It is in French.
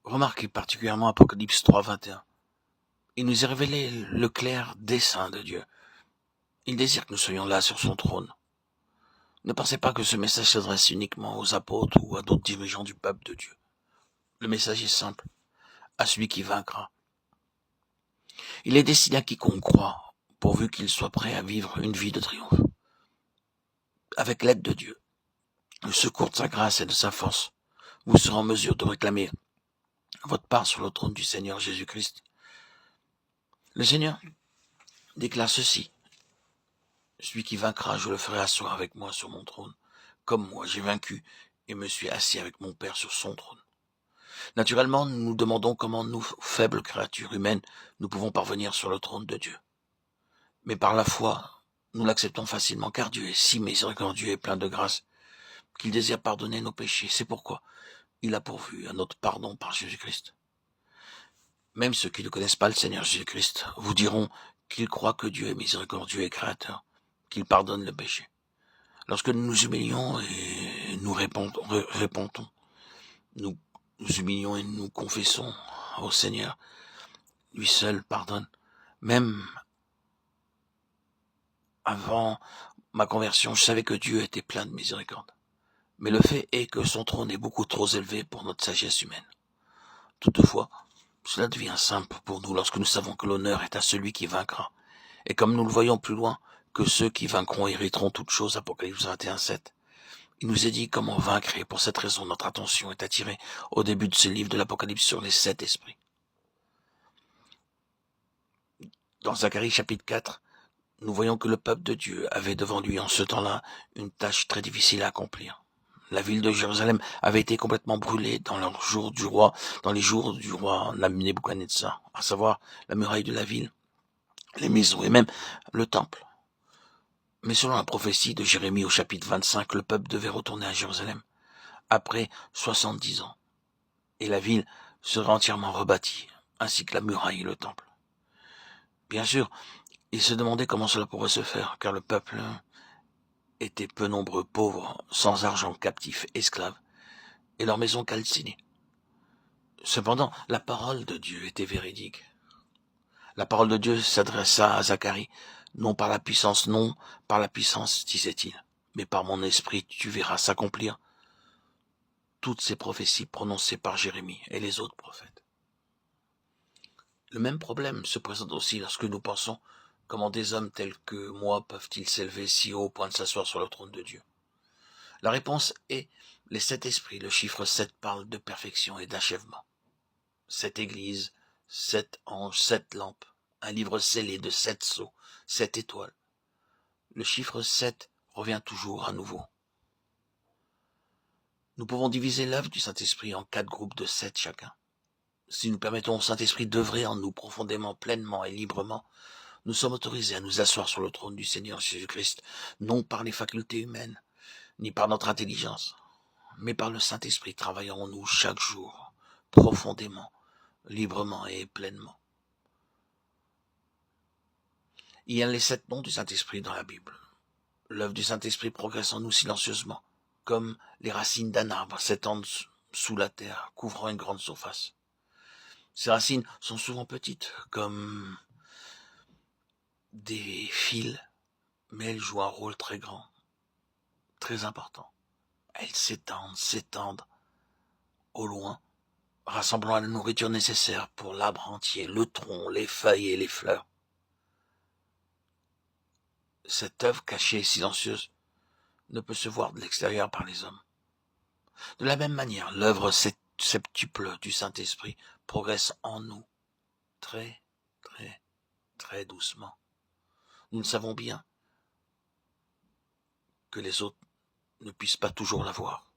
Remarquez particulièrement Apocalypse 3, 21. Il nous est révélé le clair dessein de Dieu. Il désire que nous soyons là sur son trône. Ne pensez pas que ce message s'adresse uniquement aux apôtres ou à d'autres dirigeants du peuple de Dieu. Le message est simple, à celui qui vaincra. Il est destiné à quiconque croit, pourvu qu'il soit prêt à vivre une vie de triomphe. Avec l'aide de Dieu, le secours de sa grâce et de sa force, vous serez en mesure de réclamer votre part sur le trône du Seigneur Jésus-Christ. Le Seigneur déclare ceci. Celui qui vaincra, je le ferai asseoir avec moi sur mon trône, comme moi j'ai vaincu et me suis assis avec mon Père sur son trône. Naturellement, nous nous demandons comment nous, faibles créatures humaines, nous pouvons parvenir sur le trône de Dieu. Mais par la foi, nous l'acceptons facilement, car Dieu est si miséricordieux et plein de grâce, qu'il désire pardonner nos péchés. C'est pourquoi il a pourvu à notre pardon par Jésus-Christ. Même ceux qui ne connaissent pas le Seigneur Jésus-Christ vous diront qu'ils croient que Dieu est miséricordieux et créateur, qu'il pardonne le péché. Lorsque nous nous humilions et nous répondons, nous humilions et nous confessons au Seigneur, lui seul pardonne. Même avant ma conversion, je savais que Dieu était plein de miséricorde. Mais le fait est que son trône est beaucoup trop élevé pour notre sagesse humaine. Toutefois, cela devient simple pour nous lorsque nous savons que l'honneur est à celui qui vaincra. Et comme nous le voyons plus loin, que ceux qui vaincront hériteront toutes choses, Apocalypse 21, 7. Il nous est dit comment vaincre, et pour cette raison notre attention est attirée au début de ce livre de l'Apocalypse sur les 7 esprits. Dans Zacharie chapitre 4, nous voyons que le peuple de Dieu avait devant lui en ce temps-là une tâche très difficile à accomplir. La ville de Jérusalem avait été complètement brûlée dans les jours du roi Nebuchadnezzar, à savoir la muraille de la ville, les maisons et même le temple. Mais selon la prophétie de Jérémie au chapitre 25, le peuple devait retourner à Jérusalem après 70 ans, et la ville serait entièrement rebâtie, ainsi que la muraille et le temple. Bien sûr, il se demandait comment cela pourrait se faire, car le peuple était peu nombreux, pauvres, sans argent, captifs, esclaves, et leurs maisons calcinées. Cependant, la parole de Dieu était véridique. La parole de Dieu s'adressa à Zacharie, non par la puissance, disait-il, mais par mon esprit tu verras s'accomplir toutes ces prophéties prononcées par Jérémie et les autres prophètes. Le même problème se présente aussi lorsque nous pensons comment des hommes tels que moi peuvent-ils s'élever si haut au point de s'asseoir sur le trône de Dieu. La réponse est les 7 esprits. Le chiffre 7 parle de perfection et d'achèvement. 7 églises, 7 anges, 7 lampes, un livre scellé de 7 sceaux, 7 étoiles. Le chiffre 7 revient toujours à nouveau. Nous pouvons diviser l'œuvre du Saint-Esprit en 4 groupes de 7 chacun. Si nous permettons au Saint-Esprit d'œuvrer en nous profondément, pleinement et librement, nous sommes autorisés à nous asseoir sur le trône du Seigneur Jésus-Christ, non par les facultés humaines, ni par notre intelligence, mais par le Saint-Esprit travaillant en nous chaque jour, profondément, librement et pleinement. Il y a les 7 noms du Saint-Esprit dans la Bible. L'œuvre du Saint-Esprit progresse en nous silencieusement, comme les racines d'un arbre s'étendent sous la terre, couvrant une grande surface. Ces racines sont souvent petites, comme des fils, mais elles jouent un rôle très grand, très important. Elles s'étendent au loin, rassemblant la nourriture nécessaire pour l'arbre entier, le tronc, les feuilles et les fleurs. Cette œuvre cachée et silencieuse ne peut se voir de l'extérieur par les hommes. De la même manière, l'œuvre septuple du Saint-Esprit progresse en nous, très, très, très doucement. Nous le savons bien que les autres ne puissent pas toujours la voir.